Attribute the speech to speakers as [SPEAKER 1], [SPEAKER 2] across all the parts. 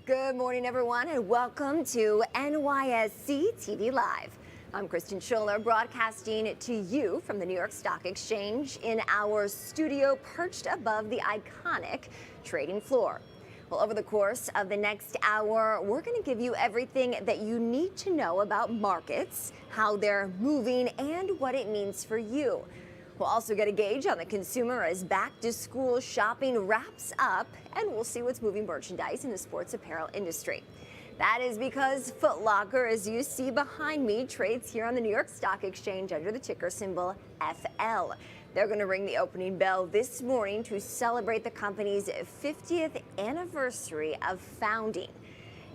[SPEAKER 1] Good morning, everyone, and welcome to NYSE TV Live. I'm Kristen Scholler, broadcasting to you from the New York Stock Exchange in our studio perched above the iconic trading floor. Well, over the course of the next hour, we're going to give you everything that you need to know about markets, how they're moving, and what it means for you. We'll also get a gauge on the consumer as back-to-school shopping wraps up, and we'll see what's moving merchandise in the sports apparel industry. That is because Foot Locker, as you see behind me, trades here on the New York Stock Exchange under the ticker symbol FL. They're going to ring the opening bell this morning to celebrate the company's 50th anniversary of founding.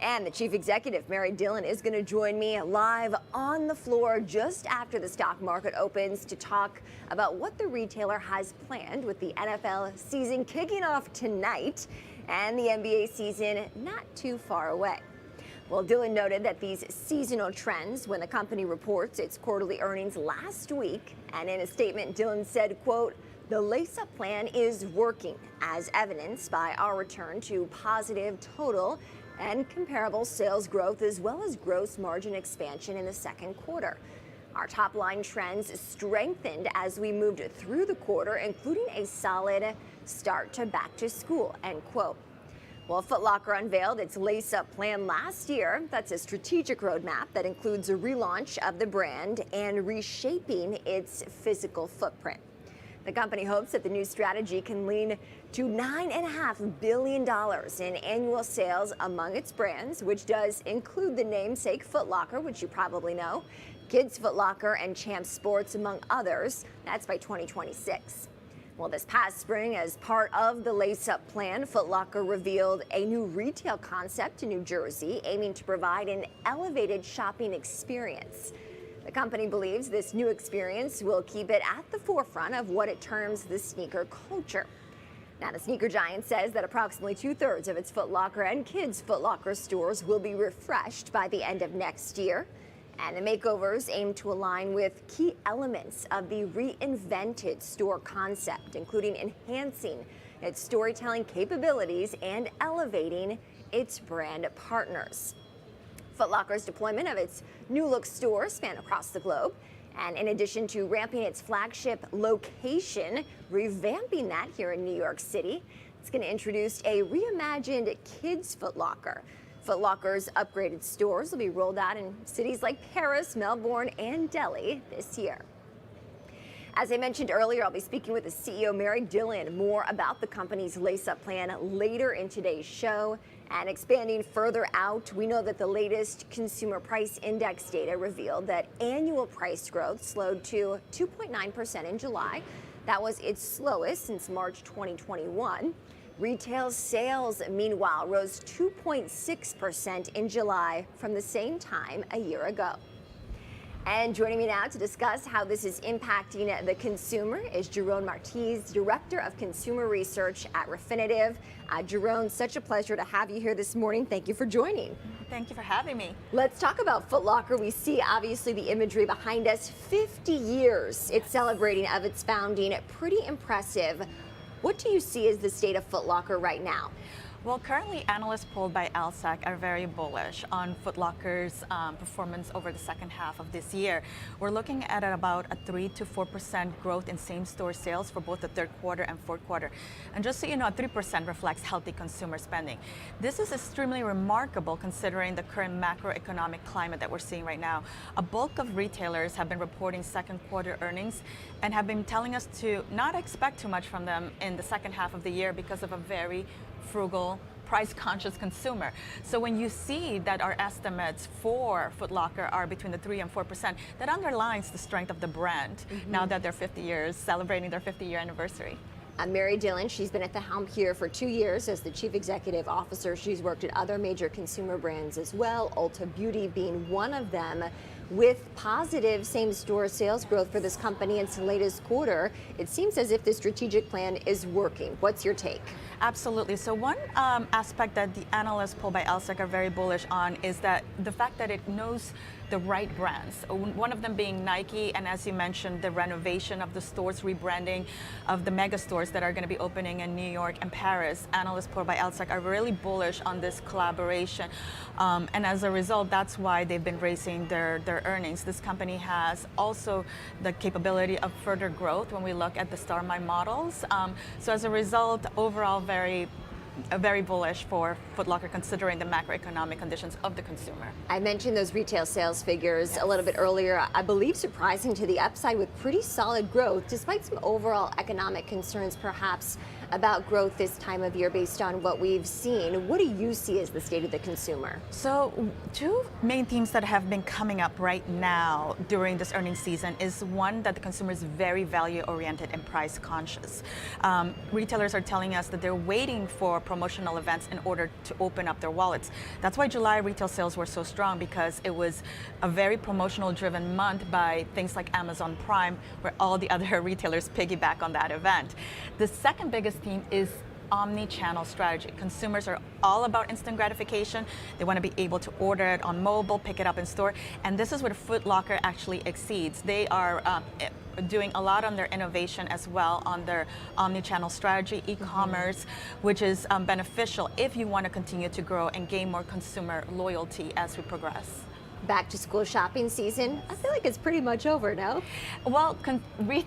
[SPEAKER 1] And the chief executive, Dillon, is going to join me live on the floor just after the stock market opens to talk about what the retailer has planned with the NFL season kicking off tonight and the NBA season not too far away. Well, Dillon noted that these seasonal trends when the company reports its quarterly earnings last week. And in a statement, Dillon said, quote, "The lace-up plan is working, as evidenced by our return to positive total and comparable sales growth, as well as gross margin expansion in the second quarter. Our top line trends strengthened as we moved through the quarter, including a solid start to back to school," end quote. Well, Foot Locker unveiled its lace-up plan last year. That's a strategic roadmap that includes a relaunch of the brand and reshaping its physical footprint. The company hopes that the new strategy can lead to $9.5 billion in annual sales among its brands, which does include the namesake Foot Locker, which you probably know, Kids Foot Locker, and Champs Sports, among others. That's by 2026. Well, this past spring, as part of the lace-up plan, Foot Locker revealed a new retail concept in New Jersey, aiming to provide an elevated shopping experience. The company believes this new experience will keep it at the forefront of what it terms the sneaker culture. Now, the sneaker giant says that approximately 2/3 of its Foot Locker and Kids Foot Locker stores will be refreshed by the end of next year. And the makeovers aim to align with key elements of the reinvented store concept, including enhancing its storytelling capabilities and elevating its brand partners. Foot Locker's deployment of its new look stores span across the globe. And in addition to ramping its flagship location, revamping that here in New York City, it's going to introduce a reimagined Kids Foot Locker. Foot Locker's upgraded stores will be rolled out in cities like Paris, Melbourne, and Delhi this year. As I mentioned earlier, I'll be speaking with the CEO, Dillon, more about the company's lace-up plan later in today's show. And expanding further out, we know that the latest consumer price index data revealed that annual price growth slowed to 2.9% in July. That was its slowest since March 2021. Retail sales, meanwhile, rose 2.6% in July from the same time a year ago. And joining me now to discuss how this is impacting the consumer is Jerome Martiz, Director of Consumer Research at Refinitiv. Jerome, such a pleasure to have you here this morning. Thank you for joining.
[SPEAKER 2] Thank you for having me.
[SPEAKER 1] Let's talk about Foot Locker. We see obviously the imagery behind us. 50 years it's celebrating of its founding. Pretty impressive. What do you see as the state of Foot Locker right now?
[SPEAKER 2] Well, currently analysts polled by LSEC are very bullish on Foot Locker's performance over the second half of this year. We're looking at about a 3 to 4% growth in same-store sales for both the third quarter and fourth quarter. And just so you know, 3% reflects healthy consumer spending. This is extremely remarkable considering the current macroeconomic climate that we're seeing right now. A bulk of retailers have been reporting second quarter earnings and have been telling us to not expect too much from them in the second half of the year because of a very frugal, price-conscious consumer. So when you see that our estimates for Foot Locker are between the 3 and 4%, that underlines the strength of the brand now that they're 50 years, celebrating their 50-year anniversary.
[SPEAKER 1] Dillon, she's been at the helm here for 2 years as the Chief Executive Officer. She's worked at other major consumer brands as well, Ulta Beauty being one of them. With positive same-store sales growth for this company in its latest quarter, it seems as if the strategic plan is working. What's your take?
[SPEAKER 2] Absolutely. So one aspect that the analysts polled by LSEC are very bullish on is that the fact that it knows the right brands. One of them being Nike, and as you mentioned, the renovation of the stores, rebranding of the mega stores stores that are going to be opening in New York and Paris. Analysts pulled by LSEC are really bullish on this collaboration. And as a result, that's why they've been raising their earnings. This company has also the capability of further growth when we look at the StarMine models. So as a result, overall, very bullish for Foot Locker considering the macroeconomic conditions of the consumer.
[SPEAKER 1] I mentioned those retail sales figures a little bit earlier. I believe surprising to the upside with pretty solid growth, despite some overall economic concerns perhaps about growth this time of year based on what we've seen. What do you see as the state of the consumer?
[SPEAKER 2] So two main themes that have been coming up right now during this earnings season is one, that the consumer is very value oriented and price conscious. Retailers are telling us that they're waiting for promotional events in order to open up their wallets. That's why July retail sales were so strong, because it was a very promotional driven month by things like Amazon Prime, where all the other retailers piggyback on that event. The second biggest theme is omni-channel strategy. Consumers are all about instant gratification. They want to be able to order it on mobile, pick it up in store, and this is where Foot Locker actually exceeds. They are doing a lot on their innovation as well on their omni-channel strategy, e-commerce, which is beneficial if you want to continue to grow and gain more consumer loyalty as we progress.
[SPEAKER 1] Back to school shopping season, I feel like it's pretty much over, no?
[SPEAKER 2] Well,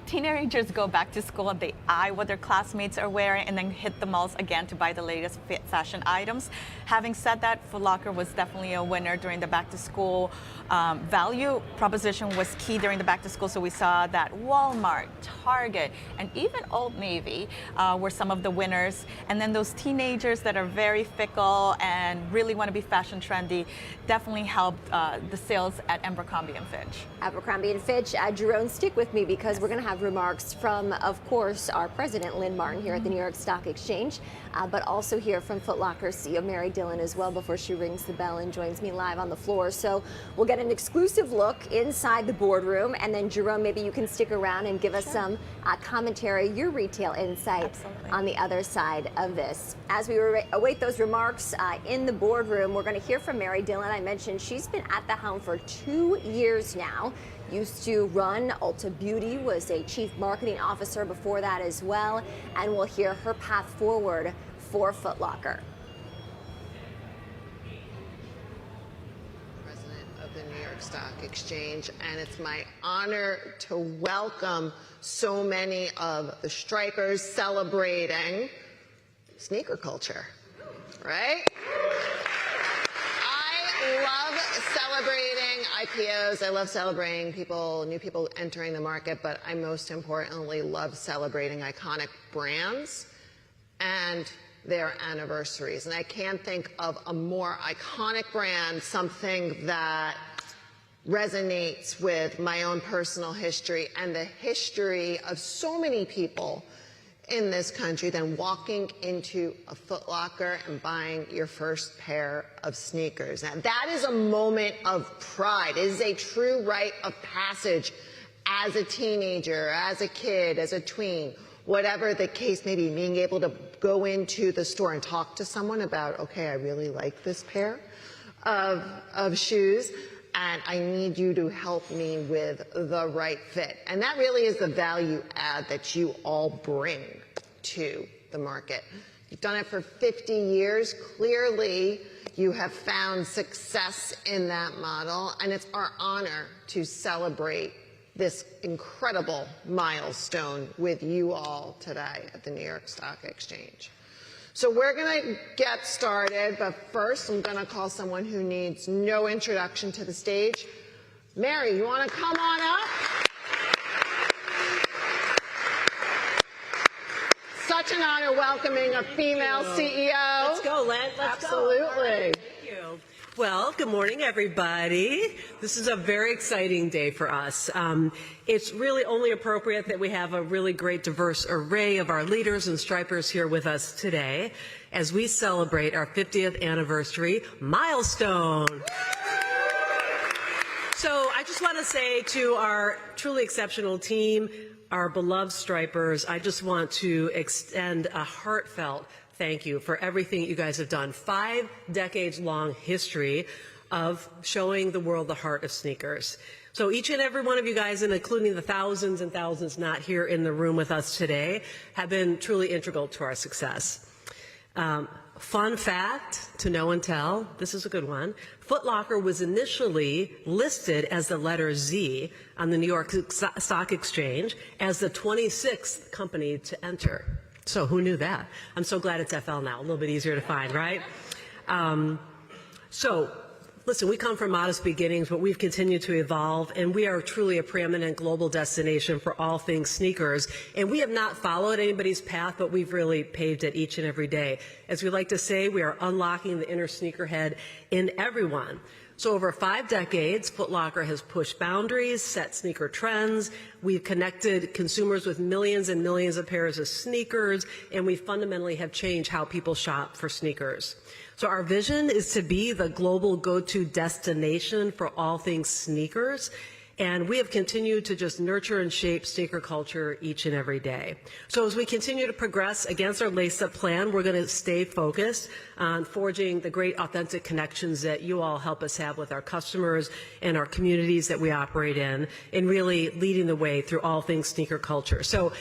[SPEAKER 2] teenagers go back to school and they eye what their classmates are wearing and then hit the malls again to buy the latest fashion items. Having said that, Foot Locker was definitely a winner during the back to school. Value proposition was key during the back to school, so we saw that Walmart, Target, and even Old Navy were some of the winners. And then those teenagers that are very fickle and really want to be fashion trendy definitely helped the sales at Abercrombie & Fitch.
[SPEAKER 1] Abercrombie & Fitch, Jerome, stick with me because we're going to have remarks from, of course, our president, Lynn Martin, here at the New York Stock Exchange, but also hear from Foot Locker CEO Mary Dillon as well before she rings the bell and joins me live on the floor. So we'll get an exclusive look inside the boardroom, and then Jerome, maybe you can stick around and give us some commentary, your retail insight on the other side of this. As we await those remarks in the boardroom, we're going to hear from Mary Dillon. I mentioned she's been at the helm for 2 years now. Used to run Ulta Beauty, was a chief marketing officer before that as well, and we'll hear her path forward for Foot Locker.
[SPEAKER 3] President of the New York Stock Exchange, and it's my honor to welcome so many of the stripers celebrating sneaker culture, right? I love celebrating IPOs. I love celebrating new people entering the market, but I most importantly love celebrating iconic brands and their anniversaries. And I can't think of a more iconic brand, something that resonates with my own personal history and the history of so many people in this country than walking into a Foot Locker and buying your first pair of sneakers. Now, that is a moment of pride. It is a true rite of passage as a teenager, as a kid, as a tween, whatever the case may be, being able to go into the store and talk to someone about, okay, I really like this pair of shoes, and I need you to help me with the right fit. And that really is the value add that you all bring to the market. You've done it for 50 years. Clearly, you have found success in that model, and it's our honor to celebrate this incredible milestone with you all today at the New York Stock Exchange. So we're going to get started, but first I'm going to call someone who needs no introduction to the stage. Mary, you want to come on up? Such an honor welcoming a female CEO.
[SPEAKER 4] Let's go, Len. Let's
[SPEAKER 3] Absolutely.
[SPEAKER 4] go. Thank you. Well, good morning, everybody. This is a very exciting day for us. It's really only appropriate that we have a really great diverse array of our leaders and stripers here with us today as we celebrate our 50th anniversary milestone. So I just want to say to our truly exceptional team, our beloved stripers, I just want to extend a heartfelt thank you for everything you guys have done. 5 decades long history of showing the world the heart of sneakers. So each and every one of you guys, and including the thousands and thousands not here in the room with us today, have been truly integral to our success. Fun fact to know and tell, this is a good one. Foot Locker was initially listed as the letter Z on the New York Stock Exchange as the 26th company to enter. So who knew that? I'm so glad it's FL now, a little bit easier to find, right? Listen, we come from modest beginnings, but we've continued to evolve, and we are truly a preeminent global destination for all things sneakers. And we have not followed anybody's path, but we've really paved it each and every day. As we like to say, we are unlocking the inner sneakerhead in everyone. So over 5 decades, Foot Locker has pushed boundaries, set sneaker trends. We've connected consumers with millions and millions of pairs of sneakers, and we fundamentally have changed how people shop for sneakers. So our vision is to be the global go-to destination for all things sneakers. And we have continued to just nurture and shape sneaker culture each and every day. So as we continue to progress against our lace-up plan, we're going to stay focused on forging the great authentic connections that you all help us have with our customers and our communities that we operate in, and really leading the way through all things sneaker culture. So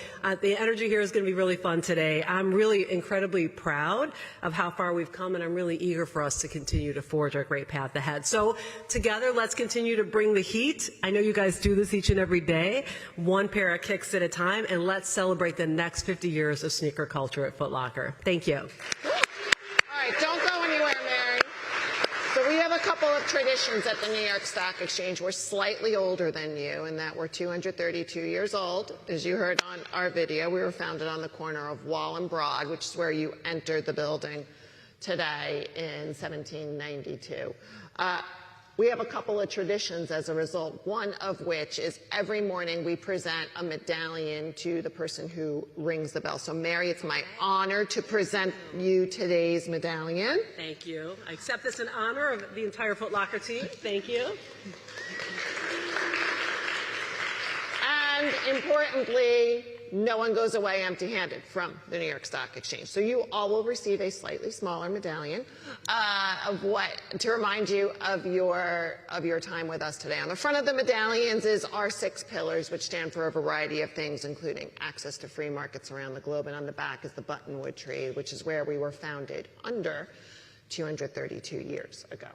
[SPEAKER 4] the energy here is going to be really fun today. I'm really incredibly proud of how far we've come, and I'm really eager for us to continue to forge our great path ahead. So together, let's continue to bring the heat. I know you guys do this each and every day, one pair of kicks at a time, and let's celebrate the next 50 years of sneaker culture at Foot Locker. Thank you.
[SPEAKER 3] All right, don't go anywhere, Mary. So we have a couple of traditions at the New York Stock Exchange. We're slightly older than you in that we're 232 years old. As you heard on our video, we were founded on the corner of Wall and Broad, which is where you entered the building today in 1792. We have a couple of traditions as a result, one of which is every morning we present a medallion to the person who rings the bell. So, Mary, it's my honor to present you today's medallion.
[SPEAKER 4] Thank you. I accept this in honor of the entire Foot Locker team. Thank you.
[SPEAKER 3] And importantly, no one goes away empty-handed from the New York Stock Exchange. So you all will receive a slightly smaller medallion to remind you of your time with us today. On the front of the medallions is our 6 pillars, which stand for a variety of things, including access to free markets around the globe. And on the back is the Buttonwood Tree, which is where we were founded under 232 years ago.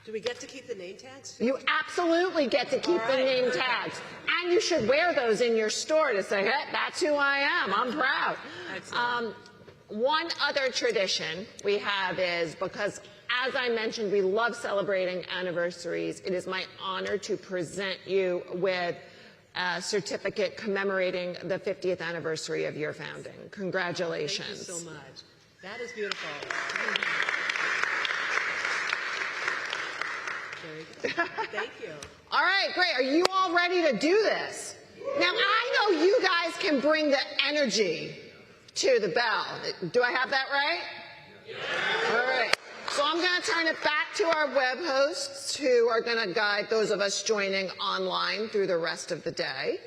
[SPEAKER 4] Do we get to keep the name tags?
[SPEAKER 3] You absolutely get to keep the name tags. And you should wear those in your store to say, hey, that's who I am. I'm proud.
[SPEAKER 4] Excellent.
[SPEAKER 3] One other tradition we have is, because as I mentioned, we love celebrating anniversaries, it is my honor to present you with a certificate commemorating the 50th anniversary of your founding. Congratulations.
[SPEAKER 4] Thank you so much. That is beautiful. Thank you.
[SPEAKER 3] All right, great. Are you all ready to do this? Now, I know you guys can bring the energy to the bell. Do I have that right? Yeah. All right. So I'm going to turn it back to our web hosts, who are going to guide those of us joining online through the rest of the day.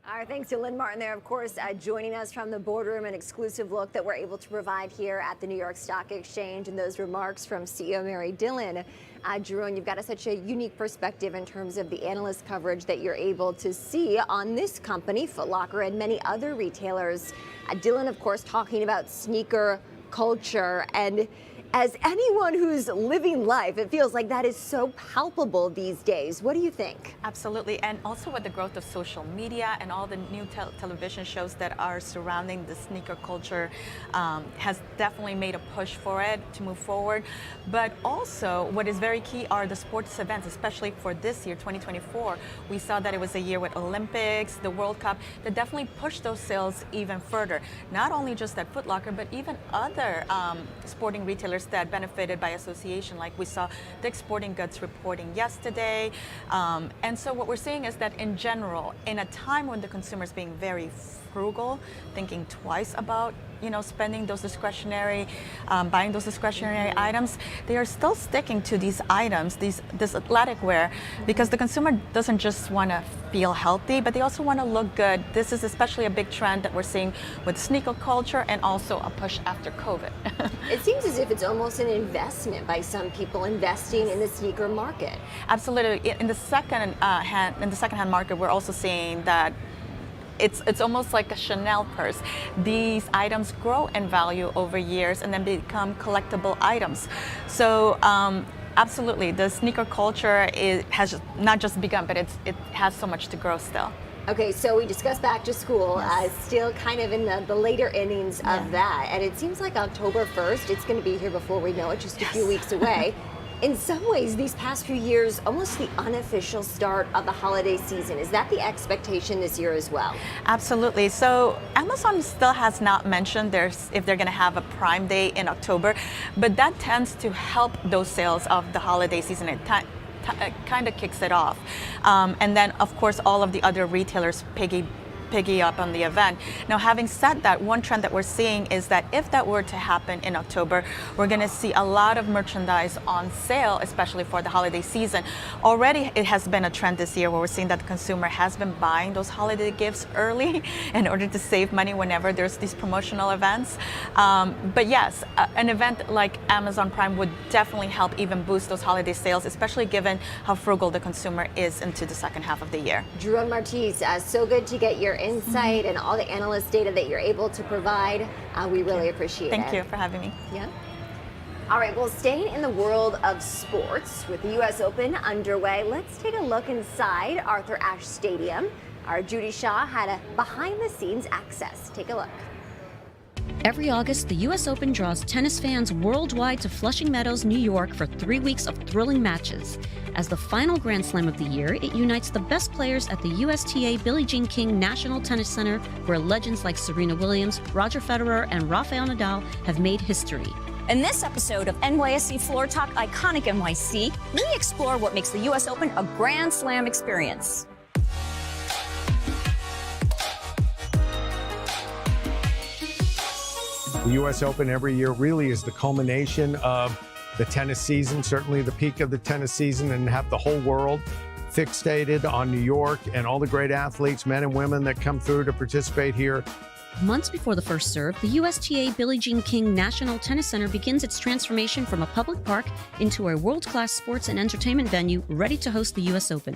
[SPEAKER 1] All right, thanks to Lynn Martin there, of course, joining us from the boardroom, an exclusive look that we're able to provide here at the New York Stock Exchange, and those remarks from CEO Mary Dillon. Jerome, you've got such a unique perspective in terms of the analyst coverage that you're able to see on this company, Foot Locker, and many other retailers. Dillon, of course, talking about sneaker culture, and as anyone who's living life, it feels like that is so palpable these days. What do you think?
[SPEAKER 2] Absolutely, and also with the growth of social media and all the new television shows that are surrounding the sneaker culture has definitely made a push for it to move forward. But also, what is very key are the sports events, especially for this year, 2024. We saw that it was a year with Olympics, the World Cup, that definitely pushed those sales even further. Not only just at Foot Locker, but even other sporting retailers that benefited by association, like we saw Dick's Sporting Goods reporting yesterday. And so what we're seeing is that in general, in a time when the consumer is being very frugal, thinking twice about spending those discretionary, buying those discretionary items, they are still sticking to these items, this athletic wear, because the consumer doesn't just want to feel healthy, but they also want to look good. This is especially a big trend that we're seeing with sneaker culture and also a push after COVID.
[SPEAKER 1] It seems as if it's almost an investment by some people investing in the sneaker market.
[SPEAKER 2] Absolutely. In the second-hand market, we're also seeing that it's almost like a Chanel purse. These items grow in value over years and then become collectible items. So absolutely, the sneaker culture has not just begun, but it has so much to grow still.
[SPEAKER 1] Okay, so we discussed back to school, still kind of in the later innings of that. And it seems like October 1st, it's going to be here before we know it, just a few weeks away. In some ways, these past few years, almost the unofficial start of the holiday season. Is that the expectation this year as well?
[SPEAKER 2] Absolutely. So Amazon still has not mentioned if they're going to have a Prime Day in October, but that tends to help those sales of the holiday season. It kind of kicks it off. And then, of course, all of the other retailers piggy up on the event. Now, having said that, one trend that we're seeing is that if that were to happen in October, we're going to see a lot of merchandise on sale, especially for the holiday season. Already, it has been a trend this year where we're seeing that the consumer has been buying those holiday gifts early in order to save money whenever there's these promotional events. But yes, an event like Amazon Prime would definitely help even boost those holiday sales, especially given how frugal the consumer is into the second half of the year.
[SPEAKER 1] Drew and Martise, so good to get your insight and all the analyst data that you're able to provide. We really appreciate it.
[SPEAKER 2] Thank you for having me.
[SPEAKER 1] Yeah. All right, well, staying in the world of sports with the U.S. Open underway, let's take a look inside Arthur Ashe Stadium. Our Judy Shaw had a behind-the-scenes access. Take a look.
[SPEAKER 5] Every August, the U.S. Open draws tennis fans worldwide to Flushing Meadows, New York for 3 weeks of thrilling matches. As the final Grand Slam of the year, it unites the best players at the USTA Billie Jean King National Tennis Center, where legends like Serena Williams, Roger Federer, and Rafael Nadal have made history.
[SPEAKER 6] In this episode of NYSE Floor Talk Iconic NYC, we explore what makes the U.S. Open a Grand Slam experience.
[SPEAKER 7] The U.S. Open every year really is the culmination of the tennis season, certainly the peak of the tennis season, and have the whole world fixated on New York and all the great athletes, men and women that come through to participate here.
[SPEAKER 5] Months before the first serve, the USTA Billie Jean King National Tennis Center begins its transformation from a public park into a world-class sports and entertainment venue ready to host the U.S. Open.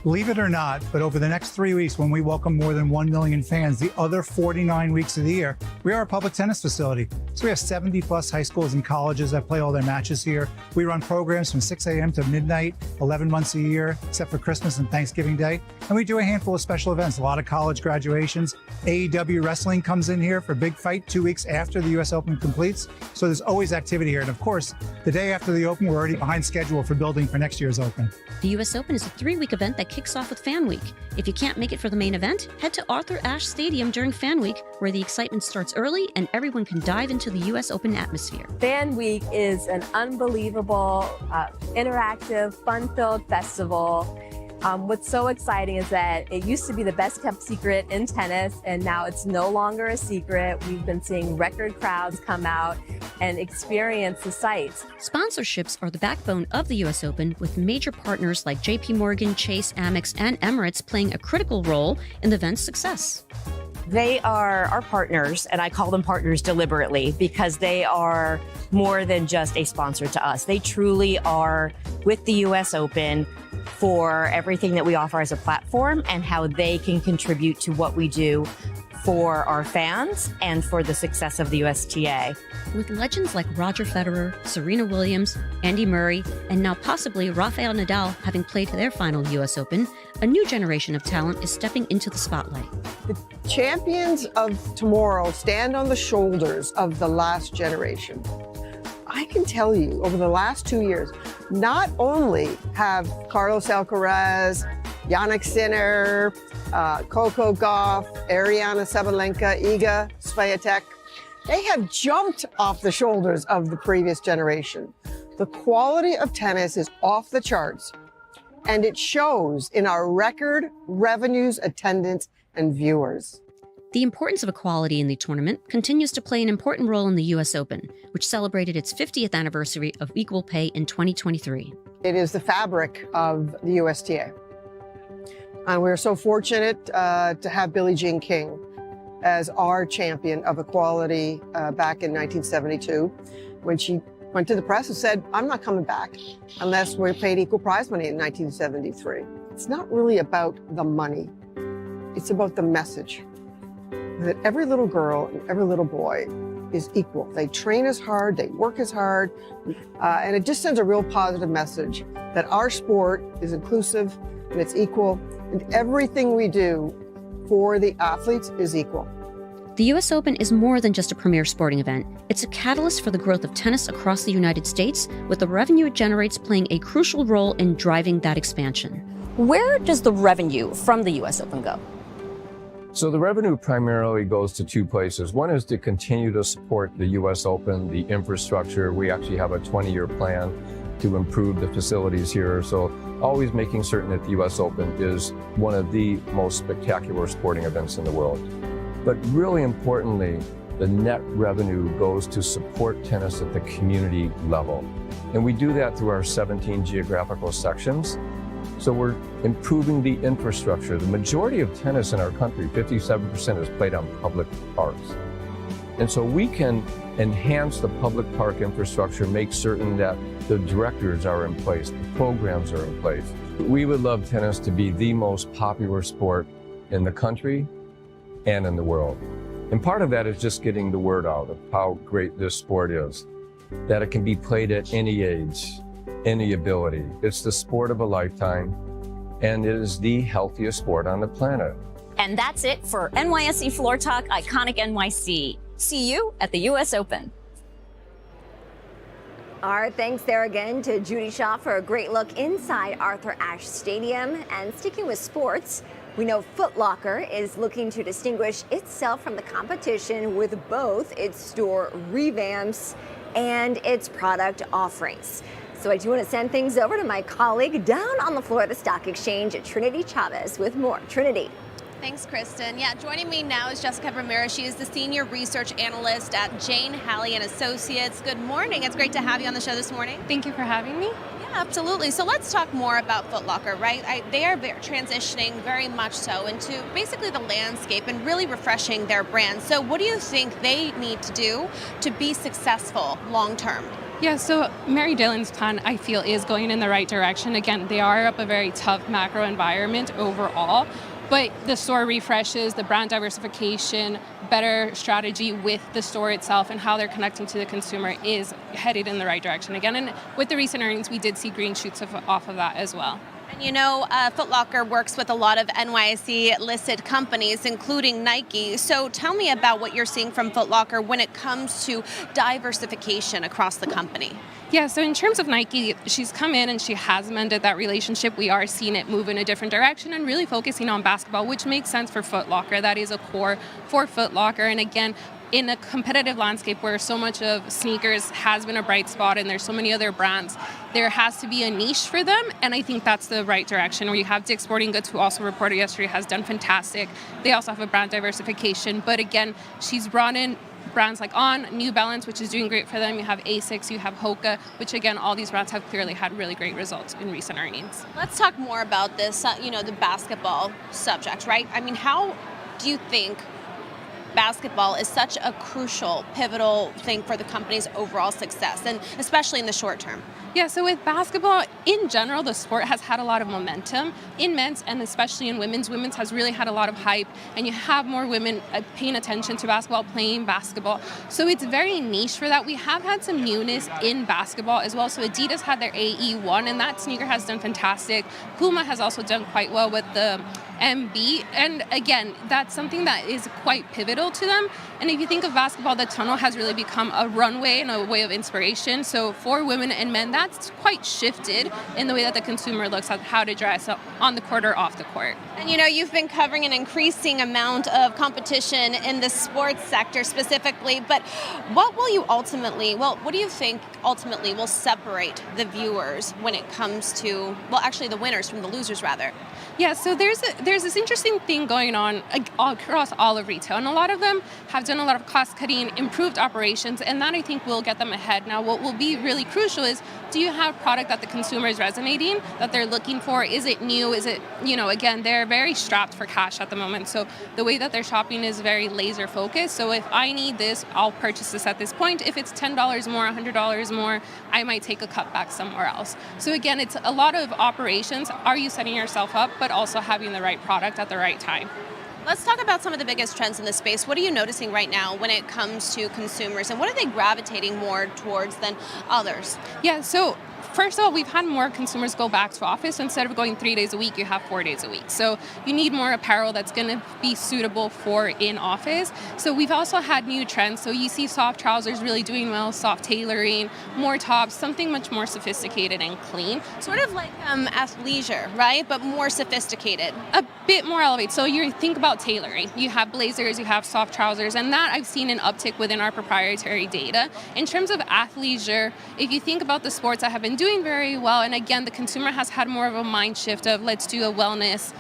[SPEAKER 8] Believe it or not, but over the next 3 weeks, when we welcome more than 1 million fans, the other 49 weeks of the year, we are a public tennis facility. So we have 70 plus high schools and colleges that play all their matches here. We run programs from 6 a.m. to midnight, 11 months a year, except for Christmas and Thanksgiving Day. And we do a handful of special events, a lot of college graduations. AEW Wrestling comes in here for Big Fight 2 weeks after the U.S. Open completes. So there's always activity here. And of course, the day after the Open, we're already behind schedule for building for next year's Open.
[SPEAKER 5] The U.S. Open is a 3-week event that kicks off with Fan Week. If you can't make it for the main event, head to Arthur Ashe Stadium during Fan Week, where the excitement starts early and everyone can dive into the U.S. Open atmosphere.
[SPEAKER 9] Fan Week is an unbelievable, interactive, fun-filled festival. What's so exciting is that it used to be the best kept secret in tennis, and now it's no longer a secret. We've been seeing record crowds come out and experience the sites.
[SPEAKER 5] Sponsorships are the backbone of the U.S. Open, with major partners like JP Morgan, Chase, Amex, and Emirates playing a critical role in the event's success.
[SPEAKER 10] They are our partners, and I call them partners deliberately because they are more than just a sponsor to us. They truly are with the U.S. Open for everything that we offer as a platform and how they can contribute to what we do for our fans and for the success of the USTA.
[SPEAKER 5] With legends like Roger Federer, Serena Williams, Andy Murray, and now possibly Rafael Nadal having played their final U.S. Open, a new generation of talent is stepping into the spotlight.
[SPEAKER 11] The champions of tomorrow stand on the shoulders of the last generation. I can tell you, over the last 2 years, not only have Carlos Alcaraz, Jannik Sinner, Coco Gauff, Ariana Sabalenka, Iga Swiatek, they have jumped off the shoulders of the previous generation. The quality of tennis is off the charts, and it shows in our record revenues, attendance, and viewers.
[SPEAKER 5] The importance of equality in the tournament continues to play an important role in the U.S. Open, which celebrated its 50th anniversary of equal pay in 2023.
[SPEAKER 11] It is the fabric of the USTA. And we're so fortunate to have Billie Jean King as our champion of equality back in 1972, when she went to the press and said, I'm not coming back unless we're paid equal prize money in 1973. It's not really about the money. It's about the message that every little girl and every little boy is equal. They train as hard, they work as hard, and it just sends a real positive message that our sport is inclusive and it's equal, and everything we do for the athletes is equal.
[SPEAKER 5] The U.S. Open is more than just a premier sporting event. It's a catalyst for the growth of tennis across the United States, with the revenue it generates playing a crucial role in driving that expansion.
[SPEAKER 6] Where does the revenue from the U.S. Open go?
[SPEAKER 12] So the revenue primarily goes to two places. One is to continue to support the U.S. Open, the infrastructure. We actually have a 20-year plan to improve the facilities here. So always making certain that the U.S. Open is one of the most spectacular sporting events in the world. But really importantly, the net revenue goes to support tennis at the community level. And we do that through our 17 geographical sections. So we're improving the infrastructure. The majority of tennis in our country, 57%, is played on public parks. And so we can enhance the public park infrastructure, make certain that the directors are in place, the programs are in place. We would love tennis to be the most popular sport in the country and in the world. And part of that is just getting the word out of how great this sport is, that it can be played at any age, any ability. It's the sport of a lifetime, and it is the healthiest sport on the planet.
[SPEAKER 6] And that's it for NYSE Floor Talk Iconic NYC. See you at the U.S. Open.
[SPEAKER 1] Our thanks there again to Judy Shaw for a great look inside Arthur Ashe Stadium. And sticking with sports, we know Foot Locker is looking to distinguish itself from the competition with both its store revamps and its product offerings. So I do want to send things over to my colleague down on the floor of the Stock Exchange, Trinity Chavez, with more. Trinity.
[SPEAKER 13] Thanks, Kristen. Yeah, joining me now is Jessica Ramirez. She is the Senior Research Analyst at Jane Halley & Associates. Good morning. It's great to have you on the show this morning.
[SPEAKER 14] Thank you for having me.
[SPEAKER 13] Yeah, absolutely. So let's talk more about Foot Locker, right? They are transitioning very much so into basically the landscape and really refreshing their brand. So what do you think they need to do to be successful long term?
[SPEAKER 14] Yeah, so Mary Dillon's plan, I feel, is going in the right direction. Again, they are up a very tough macro environment overall, but the store refreshes, the brand diversification, better strategy with the store itself and how they're connecting to the consumer is headed in the right direction again. And with the recent earnings, we did see green shoots off of that as well.
[SPEAKER 13] And you know, Foot Locker works with a lot of NYSE listed companies, including Nike. So tell me about what you're seeing from Foot Locker when it comes to diversification across the company.
[SPEAKER 14] Yeah, so in terms of Nike, she's come in and she has mended that relationship. We are seeing it move in a different direction and really focusing on basketball, which makes sense for Foot Locker. That is a core for Foot Locker. And again, in a competitive landscape where so much of sneakers has been a bright spot and there's so many other brands, there has to be a niche for them, and I think that's the right direction. Where you have Dick's Sporting Goods, who also reported yesterday, has done fantastic. They also have a brand diversification, but again, she's brought in brands like On, New Balance, which is doing great for them. You have Asics, you have Hoka, which again, all these brands have clearly had really great results in recent earnings.
[SPEAKER 13] Let's talk more about this, the basketball subject, right? I mean, how do you think basketball is such a crucial, pivotal thing for the company's overall success, and especially in the short term?
[SPEAKER 14] Yeah, so with basketball, in general, the sport has had a lot of momentum in men's and especially in women's. Women's has really had a lot of hype, and you have more women paying attention to basketball, playing basketball. So it's very niche for that. We have had some newness in basketball as well. So Adidas had their AE1, and that sneaker has done fantastic. Puma has also done quite well with the MB, and again, that's something that is quite pivotal to them. And if you think of basketball, the tunnel has really become a runway and a way of inspiration. So for women and men, that's quite shifted in the way that the consumer looks at how to dress on the court or off the court.
[SPEAKER 13] And you've been covering an increasing amount of competition in the sports sector specifically, but what do you think ultimately will separate the viewers when it comes to, the winners from the losers rather?
[SPEAKER 14] Yeah, so there's there's this interesting thing going on across all of retail, and a lot of them have done a lot of cost cutting, improved operations, and that I think will get them ahead. Now, what will be really crucial is, do you have product that the consumer is resonating, that they're looking for? Is it new? Is it, again, they're very strapped for cash at the moment. So the way that they're shopping is very laser focused. So if I need this, I'll purchase this at this point. If it's $10 more, $100 more, I might take a cutback somewhere else. So again, it's a lot of operations. Are you setting yourself up, but also having the right product at the right time?
[SPEAKER 13] Let's talk about some of the biggest trends in this space. What are you noticing right now when it comes to consumers, and what are they gravitating more towards than others?
[SPEAKER 14] Yeah, so first of all, we've had more consumers go back to office. So instead of going 3 days a week, you have 4 days a week. So you need more apparel that's going to be suitable for in office. So we've also had new trends. So you see soft trousers really doing well, soft tailoring, more tops, something much more sophisticated and clean.
[SPEAKER 13] Sort of like athleisure, right? But more sophisticated.
[SPEAKER 14] A bit more elevated. So you think about tailoring. You have blazers, you have soft trousers, and that I've seen an uptick within our proprietary data. In terms of athleisure, if you think about the sports that have been doing very well, and again, the consumer has had more of a mind shift of let's do a wellness,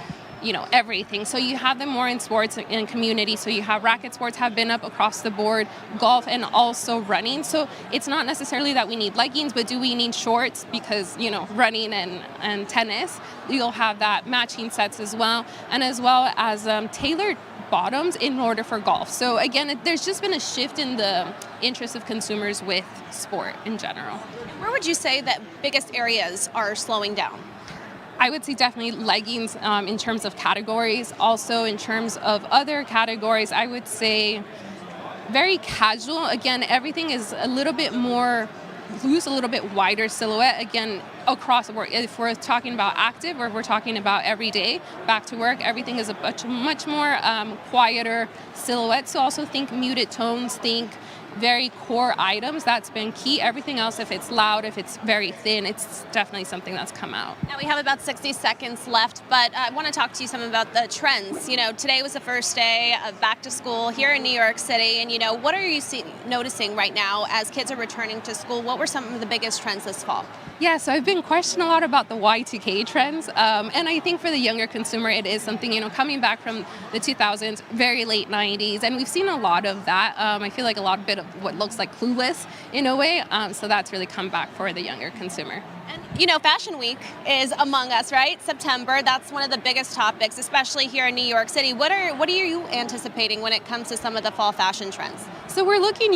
[SPEAKER 14] everything. So you have them more in sports and community. So you have racket sports have been up across the board, golf, and also running. So it's not necessarily that we need leggings, but do we need shorts? Because, running and tennis, you'll have that matching sets as well. And as well as tailored bottoms in order for golf. So again, there's just been a shift in the interest of consumers with sport in general.
[SPEAKER 13] Where would you say that biggest areas are slowing down?
[SPEAKER 14] I would say definitely leggings in terms of categories. Also in terms of other categories, I would say very casual. Again, everything is a little bit more loose, a little bit wider silhouette. Again, across the board. If we're talking about active or if we're talking about everyday, back to work, everything is a much more quieter silhouette. So also think muted tones, think very core items. That's been key. Everything else, if it's loud, if it's very thin, it's definitely something that's come out.
[SPEAKER 13] Now we have about 60 seconds left, but I want to talk to you some about the trends. Today was the first day of back to school here in New York City, and what are you noticing right now as kids are returning to school? What were some of the biggest trends this fall?
[SPEAKER 14] Yeah, so I've been questioning a lot about the Y2K trends, and I think for the younger consumer, it is something, coming back from the 2000s, very late 90s, and we've seen a lot of that. I feel like a lot bit of what looks like Clueless in a way, so that's really come back for the younger consumer.
[SPEAKER 13] And Fashion Week is among us, right? September, that's one of the biggest topics, especially here in New York City. What are you anticipating when it comes to some of the fall fashion trends?
[SPEAKER 14] So we're looking,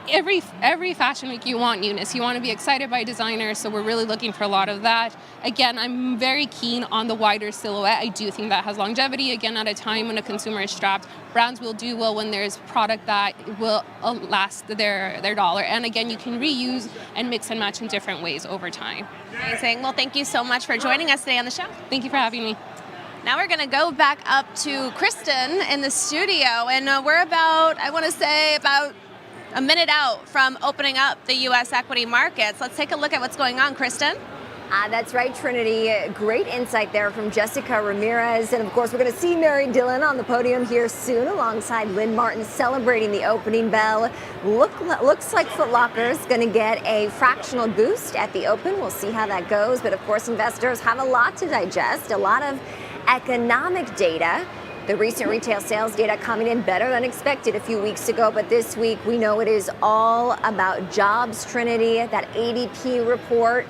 [SPEAKER 14] every fashion week you want newness. You want to be excited by designers, so we're really looking for a lot of that. Again, I'm very keen on the wider silhouette. I do think that has longevity. Again, at a time when a consumer is strapped, brands will do well when there's product that will last their dollar. And again, you can reuse and mix and match in different ways over time.
[SPEAKER 13] Amazing. Well, thank you so much for joining us today on the show.
[SPEAKER 14] Thank you for having me.
[SPEAKER 13] Now we're going to go back up to Kristen in the studio, and we're about a minute out from opening up the U.S. equity markets. Let's take a look at what's going on, Kristen.
[SPEAKER 1] That's right, Trinity. Great insight there from Jessica Ramirez. And of course, we're going to see Mary Dillon on the podium here soon alongside Lynn Martin celebrating the opening bell. Looks like Foot Locker is going to get a fractional boost at the open. We'll see how that goes. But of course, investors have a lot to digest, a lot of economic data. The recent retail sales data coming in better than expected a few weeks ago, but this week we know it is all about jobs, Trinity. That ADP report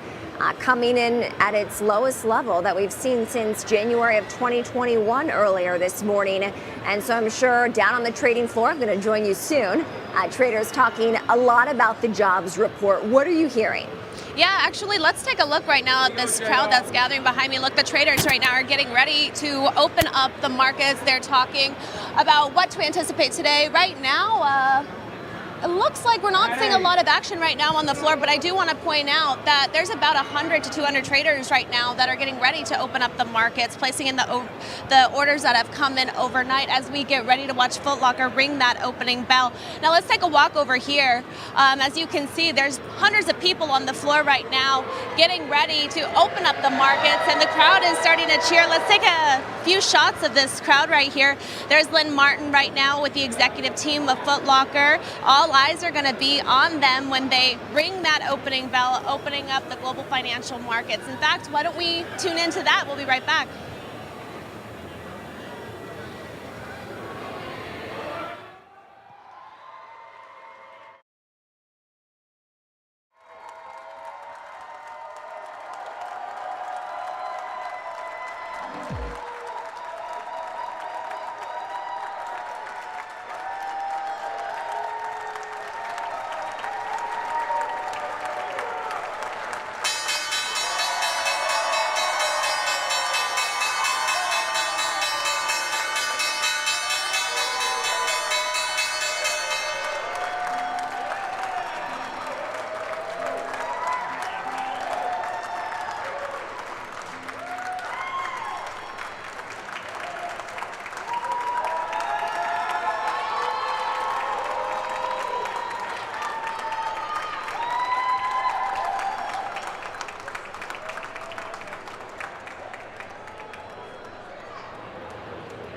[SPEAKER 1] coming in at its lowest level that we've seen since January of 2021 earlier this morning. And so I'm sure down on the trading floor, I'm going to join you soon. Traders talking a lot about the jobs report. What are you hearing?
[SPEAKER 13] Yeah, actually, let's take a look right now at this crowd that's gathering behind me. Look, the traders right now are getting ready to open up the markets. They're talking about what to anticipate today. Right now, it looks like we're not seeing a lot of action right now on the floor, but I do want to point out that there's about 100 to 200 traders right now that are getting ready to open up the markets, placing in the orders that have come in overnight as we get ready to watch Foot Locker ring that opening bell. Now let's take a walk over here. As you can see, there's hundreds of people on the floor right now getting ready to open up the markets, and the crowd is starting to cheer. Let's take a few shots of this crowd right here. There's Lynn Martin right now with the executive team of Foot Locker. All eyes are going to be on them when they ring that opening bell, opening up the global financial markets. In fact, why don't we tune into that? We'll be right back.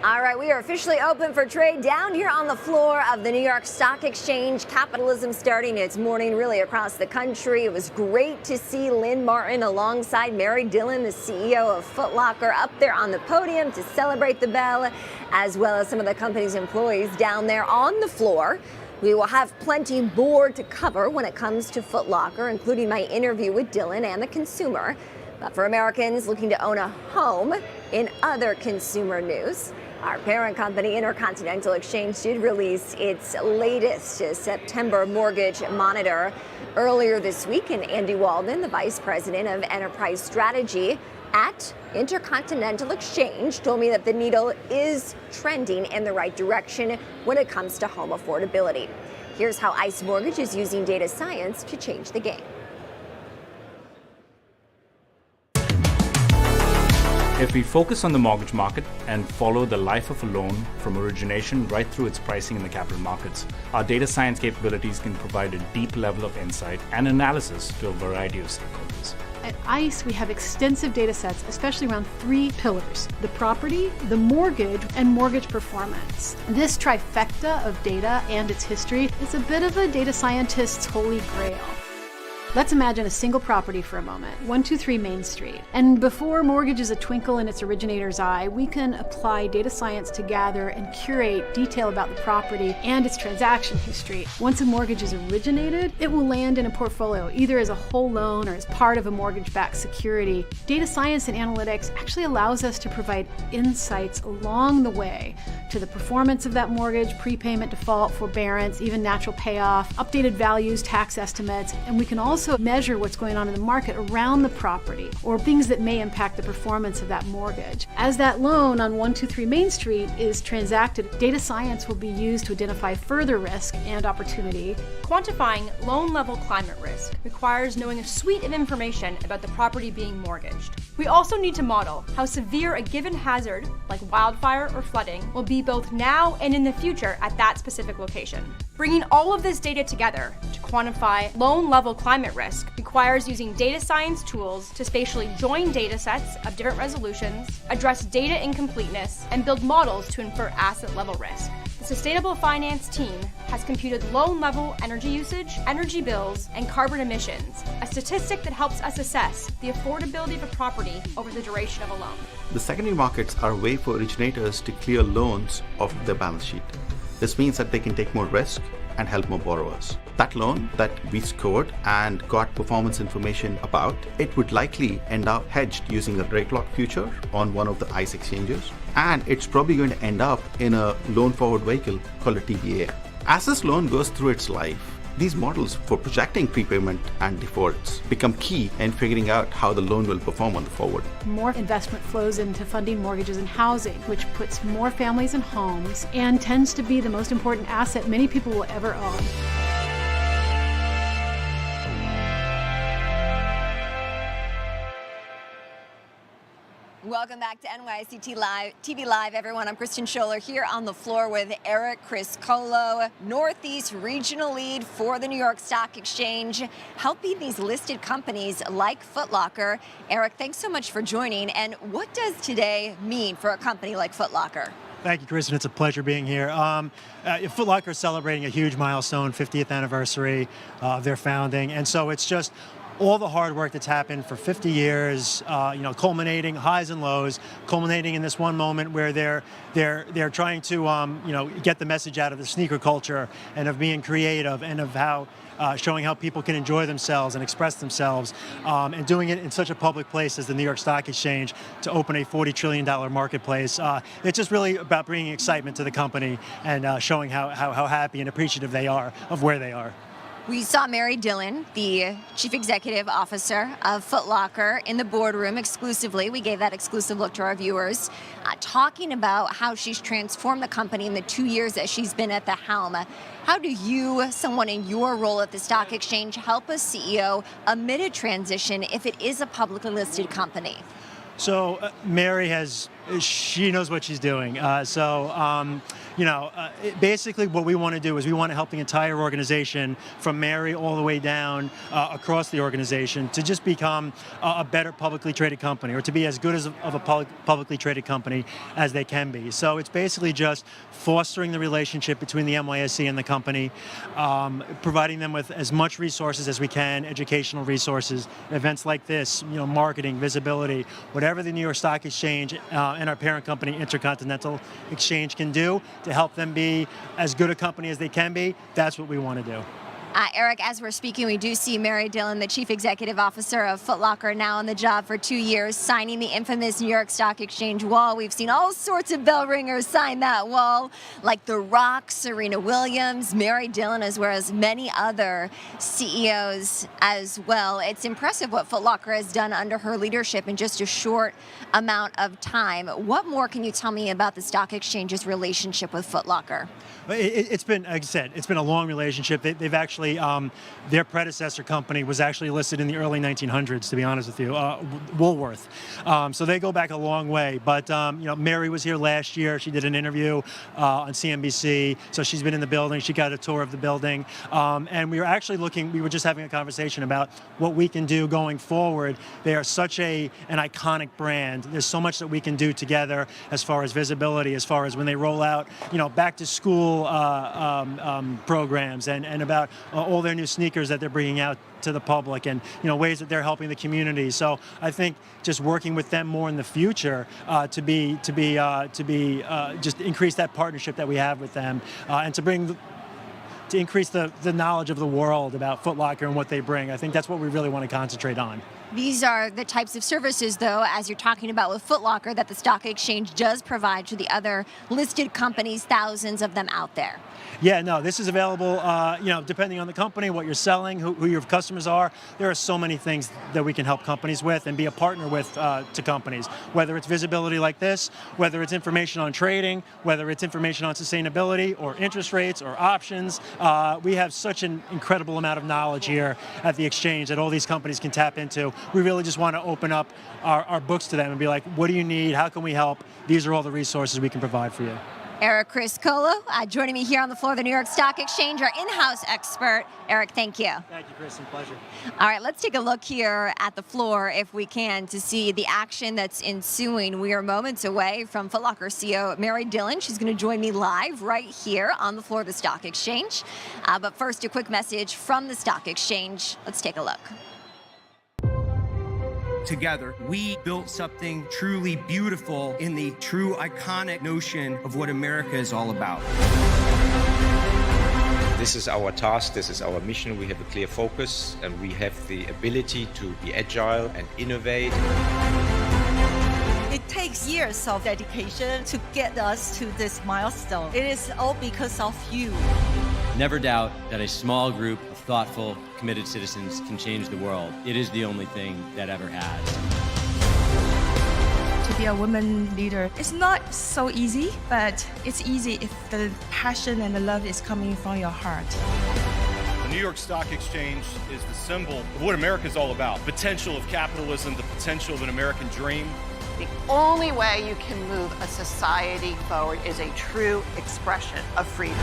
[SPEAKER 1] All right, we are officially open for trade down here on the floor of the New York Stock Exchange. Capitalism starting its morning really across the country. It was great to see Lynn Martin alongside Mary Dillon, the CEO of Foot Locker, up there on the podium to celebrate the bell, as well as some of the company's employees down there on the floor. We will have plenty more to cover when it comes to Foot Locker, including my interview with Dillon and the consumer. But for Americans looking to own a home, in other consumer news, our parent company, Intercontinental Exchange, did release its latest September mortgage monitor earlier this week. And Andy Walden, the Vice President of Enterprise Strategy at Intercontinental Exchange, told me that the needle is trending in the right direction when it comes to home affordability. Here's how ICE Mortgage is using data science to change the game.
[SPEAKER 15] If we focus on the mortgage market and follow the life of a loan from origination right through its pricing in the capital markets, our data science capabilities can provide a deep level of insight and analysis to a variety of stakeholders.
[SPEAKER 16] At ICE, we have extensive data sets, especially around three pillars: the property, the mortgage, and mortgage performance. This trifecta of data and its history is a bit of a data scientist's holy grail. Let's imagine a single property for a moment, 123 Main Street. And before mortgage is a twinkle in its originator's eye, we can apply data science to gather and curate detail about the property and its transaction history. Once a mortgage is originated, it will land in a portfolio, either as a whole loan or as part of a mortgage-backed security. Data science and analytics actually allows us to provide insights along the way to the performance of that mortgage, prepayment, default, forbearance, even natural payoff, updated values, tax estimates, and we can also measure what's going on in the market around the property or things that may impact the performance of that mortgage. As that loan on 123 Main Street is transacted, data science will be used to identify further risk and opportunity.
[SPEAKER 17] Quantifying loan-level climate risk requires knowing a suite of information about the property being mortgaged. We also need to model how severe a given hazard, like wildfire or flooding, will be both now and in the future at that specific location. Bringing all of this data together to quantify loan-level climate risk requires using data science tools to spatially join data sets of different resolutions, address data incompleteness, and build models to infer asset-level risk. The Sustainable Finance team has computed loan-level energy usage, energy bills, and carbon emissions, a statistic that helps us assess the affordability of a property over the duration of a loan.
[SPEAKER 18] The secondary markets are a way for originators to clear loans off their balance sheet. This means that they can take more risk and help more borrowers. That loan that we scored and got performance information about, it would likely end up hedged using a rate lock future on one of the ICE exchanges, and it's probably going to end up in a loan forward vehicle called a TBA. As this loan goes through its life, these models for projecting prepayment and defaults become key in figuring out how the loan will perform on the forward.
[SPEAKER 16] More investment flows into funding mortgages and housing, which puts more families in homes and tends to be the most important asset many people will ever own.
[SPEAKER 1] Welcome back to NYSE TV Live, everyone. I'm Kristen Scholler here on the floor with Eric Criscolo, Northeast Regional Lead for the New York Stock Exchange, helping these listed companies like Foot Locker. Eric, thanks so much for joining. And what does today mean for a company like Foot Locker?
[SPEAKER 19] Thank you, Kristen. It's a pleasure being here. Foot Locker is celebrating a huge milestone, 50th anniversary of their founding. And so it's just all the hard work that's happened for 50 years, culminating highs and lows, culminating in this one moment where they're trying to get the message out of the sneaker culture and of being creative and of how showing how people can enjoy themselves and express themselves, and doing it in such a public place as the New York Stock Exchange to open a $40 trillion marketplace. It's just really about bringing excitement to the company and showing how happy and appreciative they are of where they are.
[SPEAKER 1] We saw Mary Dillon, the Chief Executive Officer of Foot Locker, in the boardroom exclusively. We gave that exclusive look to our viewers, talking about how she's transformed the company in the 2 years that she's been at the helm. How do you, someone in your role at the stock exchange, help a CEO amid a transition if it is a publicly listed company?
[SPEAKER 19] So Mary she knows what she's doing. Basically what we want to do is we want to help the entire organization, from Mary all the way down across the organization, to just become a better publicly traded company, or to be as good of a publicly traded company as they can be. So it's basically just fostering the relationship between the NYSE and the company, providing them with as much resources as we can, educational resources, events like this, marketing, visibility, whatever the New York Stock Exchange and our parent company, Intercontinental Exchange, can do to help them be as good a company as they can be. That's what we want to do.
[SPEAKER 1] Eric, as we're speaking, we do see Mary Dillon, the Chief Executive Officer of Foot Locker, now on the job for 2 years, signing the infamous New York Stock Exchange wall. We've seen all sorts of bell ringers sign that wall, like The Rock, Serena Williams, Mary Dillon, as well as many other CEOs as well. It's impressive what Foot Locker has done under her leadership in just a short amount of time. What more can you tell me about the stock exchange's relationship with Foot Locker?
[SPEAKER 19] It's been, like I said, it's been a long relationship. They've actually, their predecessor company was actually listed in the early 1900s, to be honest with you, Woolworth. So they go back a long way. But, Mary was here last year. She did an interview on CNBC. So she's been in the building. She got a tour of the building. And we were just having a conversation about what we can do going forward. They are such an iconic brand. There's so much that we can do together as far as visibility, as far as when they roll out, back to school programs and about all their new sneakers that they're bringing out to the public, and ways that they're helping the community. So I think just working with them more in the future to just increase that partnership that we have with them, and to increase the knowledge of the world about Foot Locker and what they bring. I think that's what we really want to concentrate on.
[SPEAKER 1] These are the types of services, though, as you're talking about with Foot Locker, that the stock exchange does provide to the other listed companies, thousands of them out there.
[SPEAKER 19] Yeah, no, this is available, depending on the company, what you're selling, who your customers are. There are so many things that we can help companies with and be a partner with to companies, whether it's visibility like this, whether it's information on trading, whether it's information on sustainability or interest rates or options. We have such an incredible amount of knowledge here at the exchange that all these companies can tap into. We really just want to open up our books to them and be like, what do you need? How can we help? These are all the resources we can provide for you.
[SPEAKER 1] Eric Criscolo joining me here on the floor of the New York Stock Exchange, our in-house expert. Eric, thank you.
[SPEAKER 19] Thank you, Kristen. Pleasure.
[SPEAKER 1] All right, let's take a look here at the floor, if we can, to see the action that's ensuing. We are moments away from Foot Locker CEO Mary Dillon. She's going to join me live right here on the floor of the Stock Exchange. But first, a quick message from the Stock Exchange. Let's take a look.
[SPEAKER 20] Together, we built something truly beautiful in the true iconic notion of what America is all about.
[SPEAKER 21] This is our task, this is our mission. We have a clear focus and we have the ability to be agile and innovate.
[SPEAKER 22] It takes years of dedication to get us to this milestone. It is all because of you.
[SPEAKER 23] Never doubt that a small group of thoughtful, committed citizens can change the world. It is the only thing that ever has.
[SPEAKER 24] To be a woman leader, it's not so easy, but it's easy if the passion and the love is coming from your heart.
[SPEAKER 25] The New York Stock Exchange is the symbol of what America is all about. Potential of capitalism, the potential of an American dream.
[SPEAKER 26] The only way you can move a society forward is a true expression of freedom.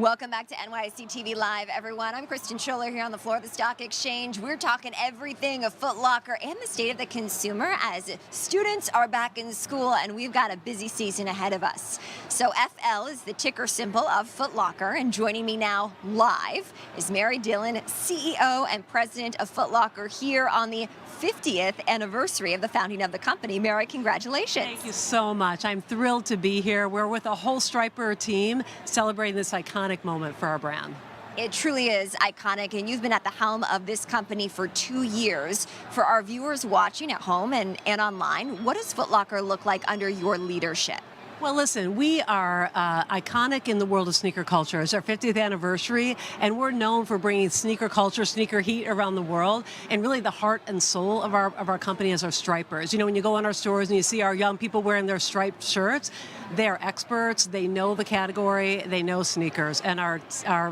[SPEAKER 1] Welcome back to NYSE TV Live, everyone. I'm Kristen Scholler here on the floor of the stock exchange. We're talking everything of Foot Locker and the state of the consumer as students are back in school and we've got a busy season ahead of us. So FL is the ticker symbol of Foot Locker, and joining me now live is Mary Dillon, CEO and president of Foot Locker, here on the 50th anniversary of the founding of the company. Mary, congratulations.
[SPEAKER 2] Thank you so much. I'm thrilled to be here. We're with a whole Striper team celebrating this iconic moment for our brand.
[SPEAKER 1] It truly is iconic, and you've been at the helm of this company for 2 years. For our viewers watching at home and online, what does Foot Locker look like under your leadership?
[SPEAKER 2] Well, listen, we are iconic in the world of sneaker culture. It's our 50th anniversary, and we're known for bringing sneaker culture, sneaker heat around the world. And really, the heart and soul of our company is our Stripers. You know, when you go in our stores and you see our young people wearing their striped shirts, they are experts. They know the category. They know sneakers, and our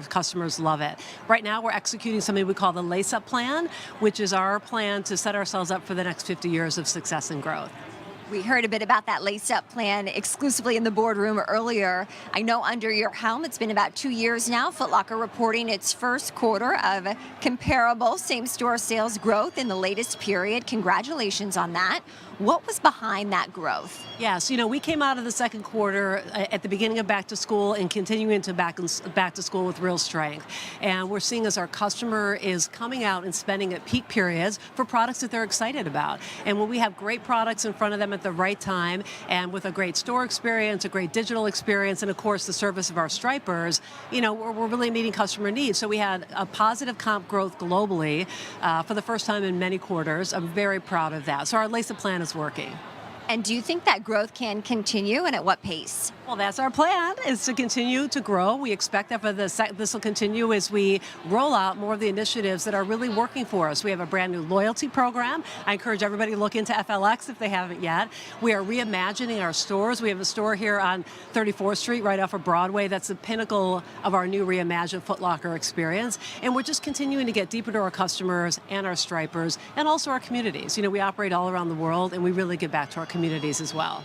[SPEAKER 2] customers love it. Right now, we're executing something we call the Lace-Up Plan, which is our plan to set ourselves up for the next 50 years of success and growth.
[SPEAKER 1] We heard a bit about that Lace-Up Plan exclusively in the boardroom earlier. I know under your helm, it's been about 2 years now, Foot Locker reporting its first quarter of comparable same-store sales growth in the latest period. Congratulations on that. What was behind that growth?
[SPEAKER 2] Yes, you know, we came out of the second quarter at the beginning of back to school and continuing into back to school with real strength. And we're seeing as our customer is coming out and spending at peak periods for products that they're excited about. And when we have great products in front of them at the right time and with a great store experience, a great digital experience, and of course the service of our Stripers, you know, we're really meeting customer needs. So we had a positive comp growth globally for the first time in many quarters. I'm very proud of that. So our Lace-Up Plan is working.
[SPEAKER 1] And do you think that growth can continue, and at what pace?
[SPEAKER 2] Well, that's our plan, is to continue to grow. We expect that this will continue as we roll out more of the initiatives that are really working for us. We have a brand new loyalty program. I encourage everybody to look into FLX if they haven't yet. We are reimagining our stores. We have a store here on 34th Street right off of Broadway. That's the pinnacle of our new reimagined Foot Locker experience. And we're just continuing to get deeper to our customers and our Stripers and also our communities. You know, we operate all around the world, and we really give back to our communities as well.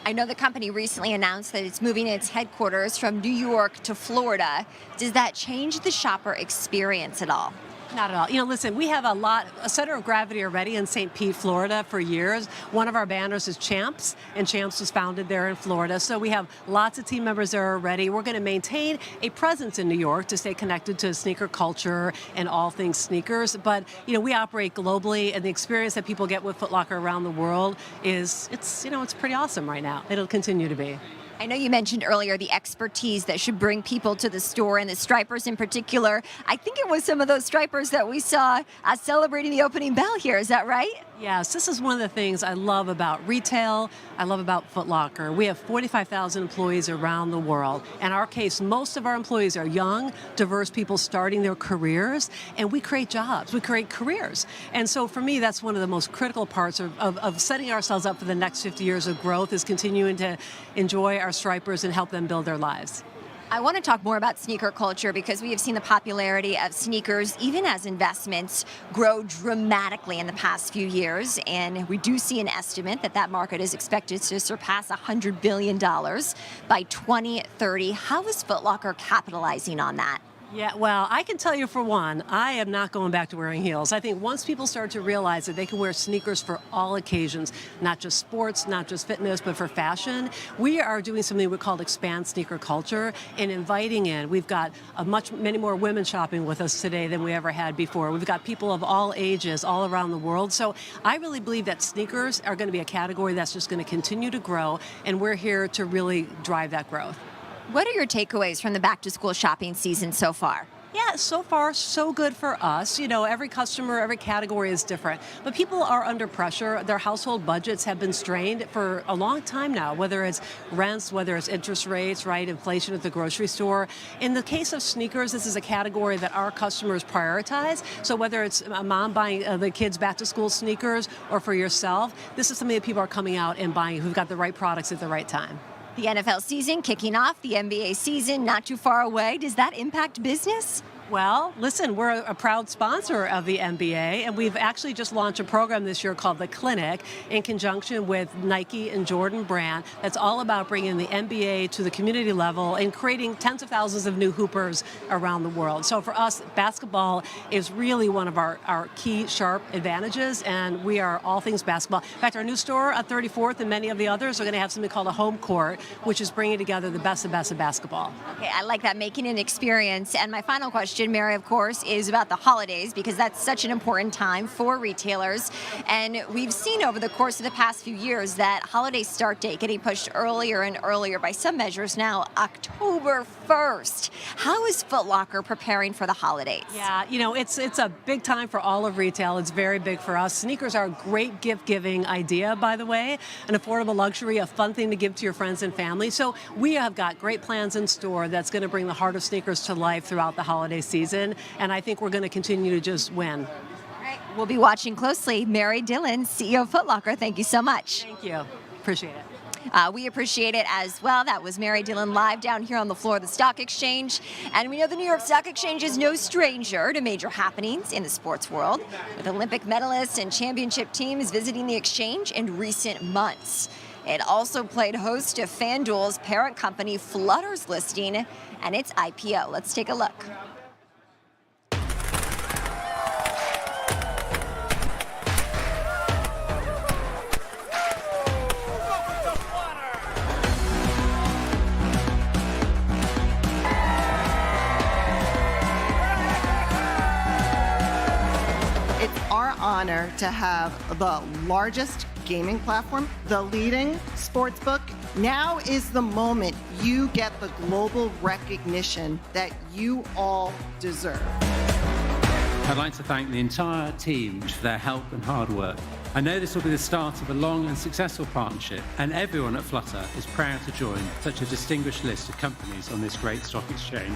[SPEAKER 1] I know the company recently announced that it's moving its headquarters from New York to Florida. Does that change the shopper experience at all?
[SPEAKER 2] Not at all. You know, listen, we have a center of gravity already in St. Pete, Florida for years. One of our banners is Champs, and Champs was founded there in Florida. So we have lots of team members there already. We're going to maintain a presence in New York to stay connected to sneaker culture and all things sneakers. But, you know, we operate globally, and the experience that people get with Foot Locker around the world it's pretty awesome right now. It'll continue to be.
[SPEAKER 1] I know you mentioned earlier the expertise that should bring people to the store, and the Stripers in particular. I think it was some of those Stripers that we saw celebrating the opening bell here. Is that right?
[SPEAKER 2] Yes, this is one of the things I love about retail. I love about Foot Locker. We have 45,000 employees around the world. In our case, most of our employees are young, diverse people starting their careers, and we create jobs. We create careers. And so for me, that's one of the most critical parts of setting ourselves up for the next 50 years of growth, is continuing to enjoy our Stripers and help them build their lives.
[SPEAKER 1] I want to talk more about sneaker culture, because we have seen the popularity of sneakers, even as investments, grow dramatically in the past few years. And we do see an estimate that market is expected to surpass $100 billion by 2030. How is Foot Locker capitalizing on that?
[SPEAKER 2] Yeah, well, I can tell you for one, I am not going back to wearing heels. I think once people start to realize that they can wear sneakers for all occasions, not just sports, not just fitness, but for fashion, we are doing something we call expand sneaker culture and inviting in. We've got many more women shopping with us today than we ever had before. We've got people of all ages all around the world. So I really believe that sneakers are going to be a category that's just going to continue to grow, and we're here to really drive that growth.
[SPEAKER 1] What are your takeaways from the back-to-school shopping season so far?
[SPEAKER 2] Yeah, so far, so good for us. You know, every customer, every category is different. But people are under pressure. Their household budgets have been strained for a long time now, whether it's rents, whether it's interest rates, right, inflation at the grocery store. In the case of sneakers, this is a category that our customers prioritize. So whether it's a mom buying the kids back-to-school sneakers or for yourself, this is something that people are coming out and buying who've got the right products at the right time.
[SPEAKER 1] The NFL season kicking off, the NBA season not too far away. Does that impact business?
[SPEAKER 2] Well, listen, we're a proud sponsor of the NBA, and we've actually just launched a program this year called The Clinic in conjunction with Nike and Jordan Brand that's all about bringing the NBA to the community level and creating tens of thousands of new hoopers around the world. So for us, basketball is really one of our key sharp advantages, and we are all things basketball. In fact, our new store at 34th and many of the others are going to have something called a home court, which is bringing together the best of basketball.
[SPEAKER 1] Okay, I like that, making an experience. And my final question, Mary, of course, is about the holidays, because that's such an important time for retailers. And we've seen over the course of the past few years that holiday start date getting pushed earlier and earlier by some measures now, October 1st. How is Foot Locker preparing for the holidays?
[SPEAKER 2] Yeah, you know, it's a big time for all of retail. It's very big for us. Sneakers are a great gift-giving idea, by the way, an affordable luxury, a fun thing to give to your friends and family. So we have got great plans in store that's going to bring the heart of sneakers to life throughout the holiday season, and I think we're going to continue to just win.
[SPEAKER 1] All right, we'll be watching closely. Mary Dillon, CEO of Foot Locker, thank you so much.
[SPEAKER 2] Thank you. Appreciate it.
[SPEAKER 1] We appreciate it as well. That was Mary Dillon live down here on the floor of the Stock Exchange. And we know the New York Stock Exchange is no stranger to major happenings in the sports world, with Olympic medalists and championship teams visiting the exchange in recent months. It also played host to FanDuel's parent company Flutter's listing and its IPO. Let's take a look.
[SPEAKER 26] It's our honor to have the largest gaming platform, the leading sportsbook. Now is the moment you get the global recognition that you all deserve.
[SPEAKER 3] I'd like to thank the entire team for their help and hard work. I know this will be the start of a long and successful partnership, and everyone at Flutter is proud to join such a distinguished list of companies on this great stock exchange.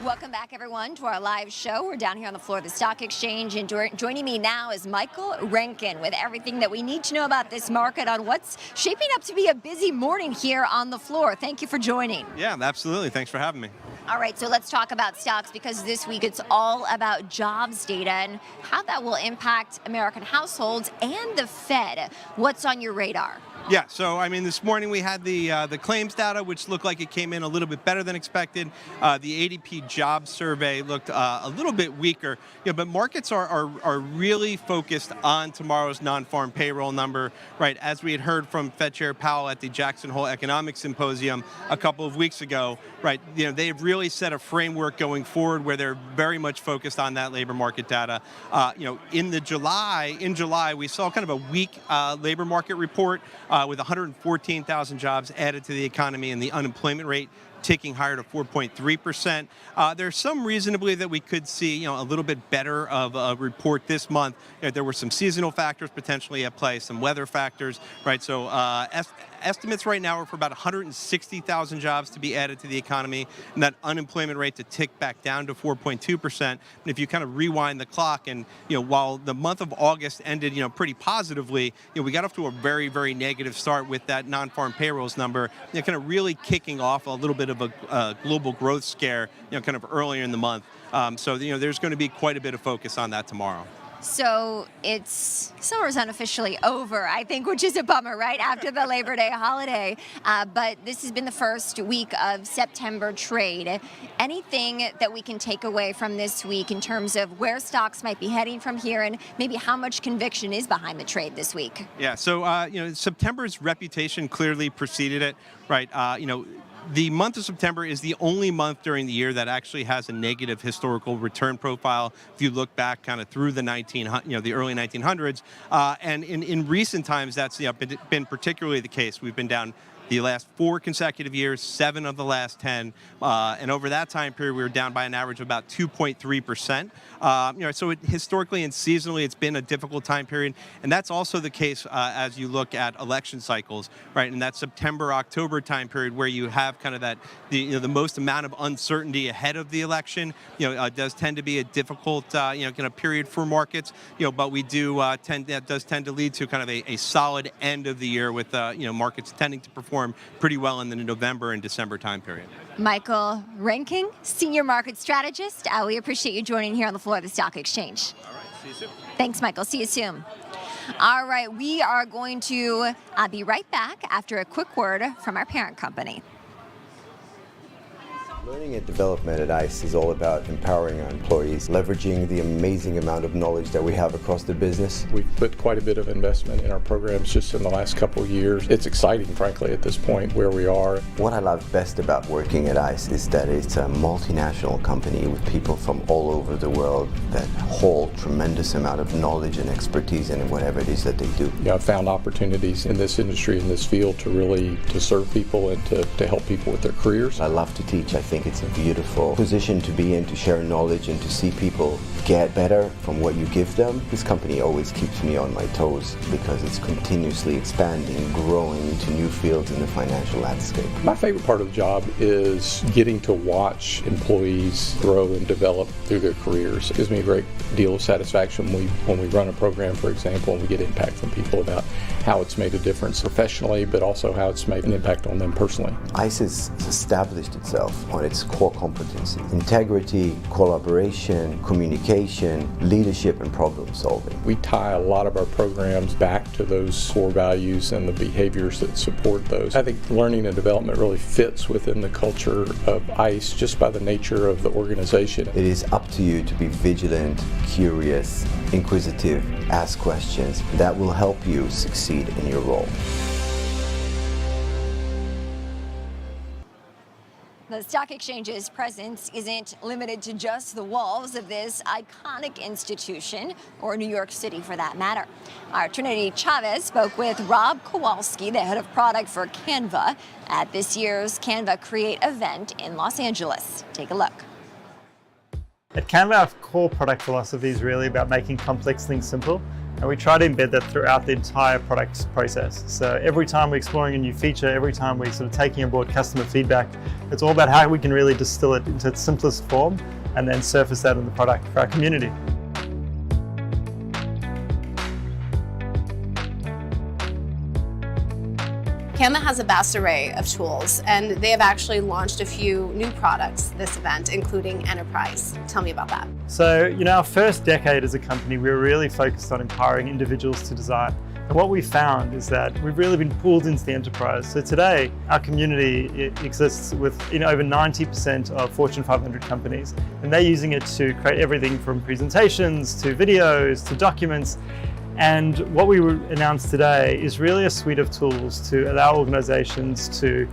[SPEAKER 1] Welcome back, everyone, to our live show. We're down here on the floor of the Stock Exchange, and joining me now is Michael Rankin with everything that we need to know about this market on what's shaping up to be a busy morning here on the floor. Thank you for joining.
[SPEAKER 4] Yeah, absolutely. Thanks for having me.
[SPEAKER 1] All right, so let's talk about stocks, because this week it's all about jobs data and how that will impact American households and the Fed. What's on your radar?
[SPEAKER 4] Yeah, so I mean, this morning we had the claims data, which looked like it came in a little bit better than expected. The ADP jobs survey looked a little bit weaker, but markets are really focused on tomorrow's non-farm payroll number, right? As we had heard from Fed Chair Powell at the Jackson Hole Economic Symposium a couple of weeks ago, right? They've really set a framework going forward where they're very much focused on that labor market data. In July, we saw kind of a weak labor market report. With 114,000 jobs added to the economy and the unemployment rate ticking higher to 4.3%. There's some reason to believe that we could see, a little bit better of a report this month. There were some seasonal factors potentially at play, some weather factors, right? So estimates right now are for about 160,000 jobs to be added to the economy, and that unemployment rate to tick back down to 4.2%. And if you kind of rewind the clock, and while the month of August ended, pretty positively, we got off to a very, very negative start with that non-farm payrolls number, kind of really kicking off a little bit of a global growth scare, kind of earlier in the month. So there's going to be quite a bit of focus on that tomorrow.
[SPEAKER 1] So summer's unofficially over, I think, which is a bummer, right, after the Labor Day holiday. But this has been the first week of September trade. Anything that we can take away from this week in terms of where stocks might be heading from here, and maybe how much conviction is behind the trade this week?
[SPEAKER 4] Yeah, so September's reputation clearly preceded it, right? the month of September is the only month during the year that actually has a negative historical return profile. If you look back kind of through the the early 1900s, and in recent times, that's been particularly the case. We've been down the last 4 consecutive years, 7 of the last 10, and over that time period, we were down by an average of about 2.3%. So historically and seasonally, it's been a difficult time period, and that's also the case as you look at election cycles, right? In that September-October time period, where you have kind of that the most amount of uncertainty ahead of the election, does tend to be a difficult kind of period for markets. But we do that does tend to lead to kind of a solid end of the year with markets tending to perform pretty well in the November and December time period.
[SPEAKER 1] Michael Renking, Senior Market Strategist. We appreciate you joining here on the floor of the Stock Exchange.
[SPEAKER 4] All right, see you soon.
[SPEAKER 1] Thanks, Michael. See you soon. All right, we are going to be right back after a quick word from our parent company.
[SPEAKER 5] Learning and development at ICE is all about empowering our employees, leveraging the amazing amount of knowledge that we have across the business.
[SPEAKER 7] We've put quite a bit of investment in our programs just in the last couple of years. It's exciting, frankly, at this point where we are.
[SPEAKER 5] What I love best about working at ICE is that it's a multinational company with people from all over the world that hold tremendous amount of knowledge and expertise in whatever it is that they do.
[SPEAKER 7] I've found opportunities in this industry, in this field, to serve people and to help people with their careers.
[SPEAKER 5] I love to teach. I think it's a beautiful position to be in, to share knowledge and to see people get better from what you give them. This company always keeps me on my toes because it's continuously expanding, growing into new fields in the financial landscape.
[SPEAKER 7] My favorite part of the job is getting to watch employees grow and develop through their careers. It gives me a great deal of satisfaction when we run a program, for example, and we get impact from people about how it's made a difference professionally, but also how it's made an impact on them personally.
[SPEAKER 5] ICE has established itself on its core competency: integrity, collaboration, communication, leadership, and problem solving.
[SPEAKER 7] We tie a lot of our programs back to those core values and the behaviors that support those. I think learning and development really fits within the culture of ICE just by the nature of the organization.
[SPEAKER 5] It is up to you to be vigilant, curious, inquisitive, ask questions. That will help you succeed in your role.
[SPEAKER 1] The Stock Exchange's presence isn't limited to just the walls of this iconic institution, or New York City for that matter. Our Trinity Chavez spoke with Rob Kowalski, the head of product for Canva, at this year's Canva Create event in Los Angeles. Take a look.
[SPEAKER 8] At Canva, our core product philosophy is really about making complex things simple, and we try to embed that throughout the entire product process. So every time we're exploring a new feature, every time we're sort of taking on board customer feedback, it's all about how we can really distill it into its simplest form and then surface that in the product for our community.
[SPEAKER 9] Canva has a vast array of tools, and they have actually launched a few new products this event, including Enterprise. Tell me about that.
[SPEAKER 8] So, our first decade as a company, we were really focused on empowering individuals to design. And what we found is that we've really been pulled into the enterprise. So today, our community exists with over 90% of Fortune 500 companies, and they're using it to create everything from presentations to videos to documents. And what we announced today is really a suite of tools to allow organizations to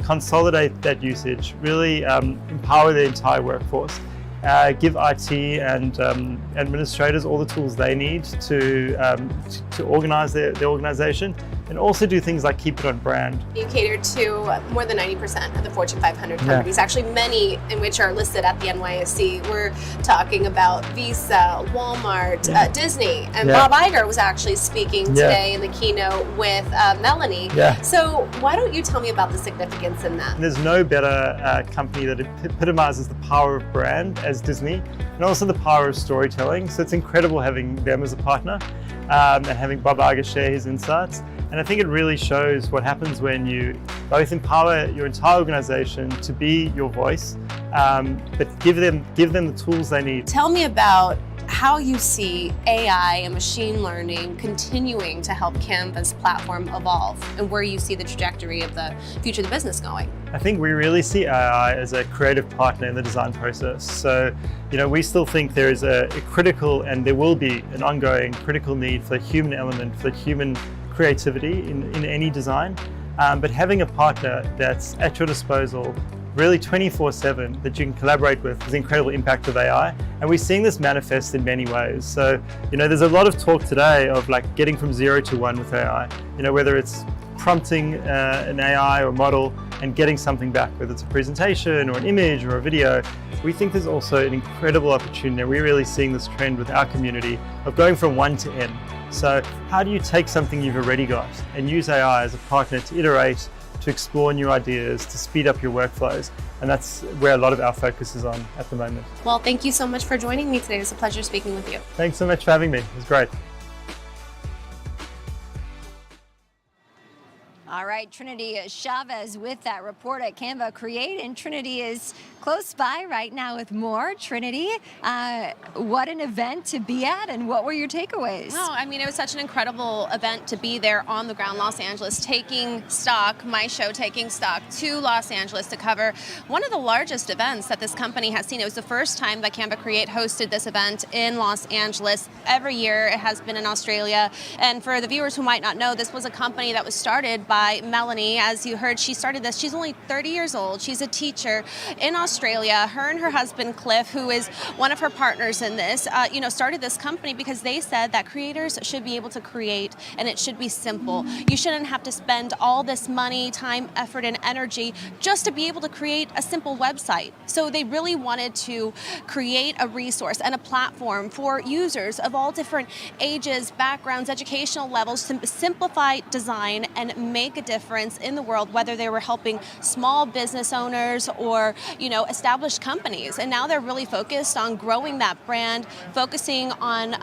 [SPEAKER 8] consolidate that usage, really empower the entire workforce, give IT and administrators all the tools they need to organize their organization, and also do things like keep it on brand.
[SPEAKER 9] You cater to more than 90% of the Fortune 500 companies, actually many in which are listed at the NYSE. We're talking about Visa, Walmart, Disney, and Bob Iger was actually speaking today in the keynote with Melanie. So why don't you tell me about the significance in that?
[SPEAKER 8] There's no better company that epitomizes the power of brand as Disney, and also the power of storytelling. So it's incredible having them as a partner and having Bob Iger share his insights. And I think it really shows what happens when you both empower your entire organization to be your voice, but give them the tools they need.
[SPEAKER 9] Tell me about how you see AI and machine learning continuing to help Canva's platform evolve, and where you see the trajectory of the future of the business going.
[SPEAKER 8] I think we really see AI as a creative partner in the design process. So, we still think there is a critical, and there will be an ongoing critical need for the human element, for human creativity in any design. but having a partner that's at your disposal really 24/7 that you can collaborate with is the incredible impact of AI. And we're seeing this manifest in many ways. So, there's a lot of talk today of like getting from 0 to 1 with AI, whether it's prompting an AI or model and getting something back, whether it's a presentation or an image or a video. We think there's also an incredible opportunity. We're really seeing this trend with our community of going from 1 to N. So how do you take something you've already got and use AI as a partner to iterate, to explore new ideas, to speed up your workflows? And that's where a lot of our focus is on at the moment.
[SPEAKER 9] Well, thank you so much for joining me today. It was a pleasure speaking with you.
[SPEAKER 8] Thanks so much for having me. It was great.
[SPEAKER 1] All right, Trinity Chavez with that report at Canva Create, and Trinity is close by right now with more. Trinity, what an event to be at, and what were your takeaways?
[SPEAKER 9] No, I mean, it was such an incredible event to be there on the ground, Los Angeles, taking stock, my show taking stock to Los Angeles to cover one of the largest events that this company has seen. It was the first time that Canva Create hosted this event in Los Angeles. Every year it has been in Australia, and for the viewers who might not know, this was a company that was started by Melanie. As you heard, she started this. She's only 30 years old. She's a teacher in Australia. Her and her husband, Cliff, who is one of her partners in this, started this company because they said that creators should be able to create, and it should be simple. You shouldn't have to spend all this money, time, effort, and energy just to be able to create a simple website. So they really wanted to create a resource and a platform for users of all different ages, backgrounds, educational levels to simplify design and make a difference in the world, whether they were helping small business owners or, established companies. And now they're really focused on growing that brand, focusing on,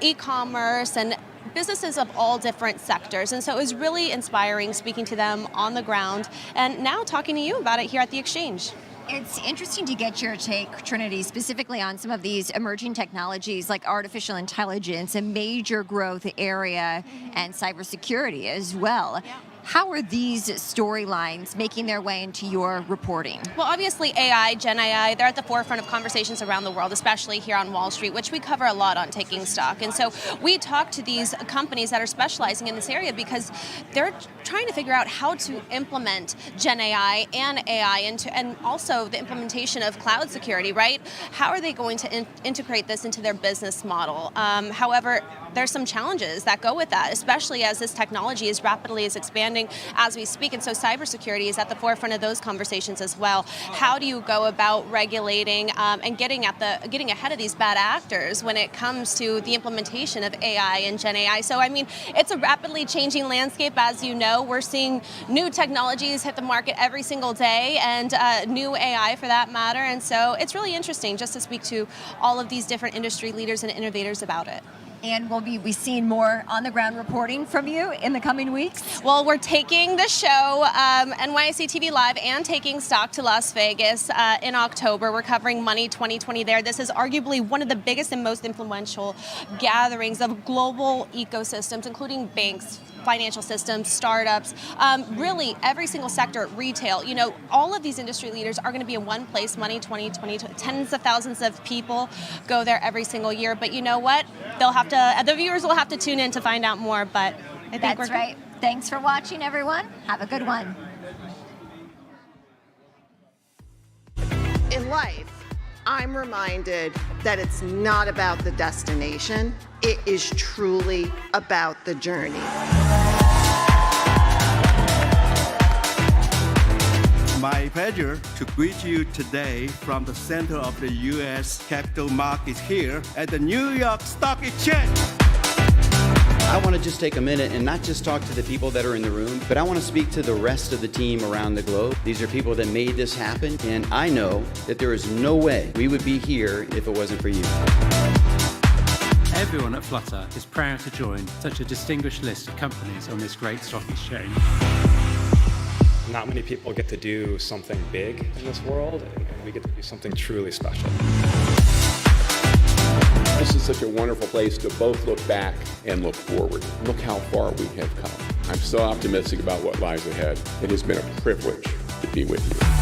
[SPEAKER 9] e-commerce and businesses of all different sectors. And so it was really inspiring speaking to them on the ground and now talking to you about it here at the Exchange.
[SPEAKER 1] It's interesting to get your take, Trinity, specifically on some of these emerging technologies like artificial intelligence, a major growth area, and cybersecurity as well.
[SPEAKER 9] Yeah.
[SPEAKER 1] How are these storylines making their way into your reporting?
[SPEAKER 9] Well, obviously AI, Gen AI, they're at the forefront of conversations around the world, especially here on Wall Street, which we cover a lot on Taking Stock. And so we talk to these companies that are specializing in this area because they're trying to figure out how to implement Gen AI and AI and also the implementation of cloud security, right? How are they going to integrate this into their business model? However, there's some challenges that go with that, especially as this technology is rapidly expanding as we speak. And so cybersecurity is at the forefront of those conversations as well. How do you go about regulating and getting ahead of these bad actors when it comes to the implementation of AI and Gen AI? So, I mean, it's a rapidly changing landscape. As you know, we're seeing new technologies hit the market every single day, and new AI for that matter. And so it's really interesting just to speak to all of these different industry leaders and innovators about it.
[SPEAKER 1] And will we be seeing more on-the-ground reporting from you in the coming weeks?
[SPEAKER 9] Well, we're taking the show, NYSE TV Live, and Taking Stock to Las Vegas in October. We're covering Money 2020 there. This is arguably one of the biggest and most influential gatherings of global ecosystems, including banks, financial systems, startups, really every single sector, retail. All of these industry leaders are going to be in one place, Money 2020. Tens of thousands of people go there every single year. But you know what? The viewers will have to tune in to find out more. But I think
[SPEAKER 1] that's right. Thanks for watching, everyone. Have a good one.
[SPEAKER 26] In life, I'm reminded that it's not about the destination. It is truly about the journey.
[SPEAKER 6] My pleasure to greet you today from the center of the U.S. capital markets here at the New York Stock Exchange.
[SPEAKER 10] I want to just take a minute and not just talk to the people that are in the room, but I want to speak to the rest of the team around the globe. These are people that made this happen, and I know that there is no way we would be here if it wasn't for you.
[SPEAKER 3] Everyone at Flutter is proud to join such a distinguished list of companies on this great stock exchange.
[SPEAKER 11] Not many people get to do something big in this world, and we get to do something truly special.
[SPEAKER 12] This is such a wonderful place to both look back and look forward. Look how far we have come. I'm so optimistic about what lies ahead. It has been a privilege to be with you.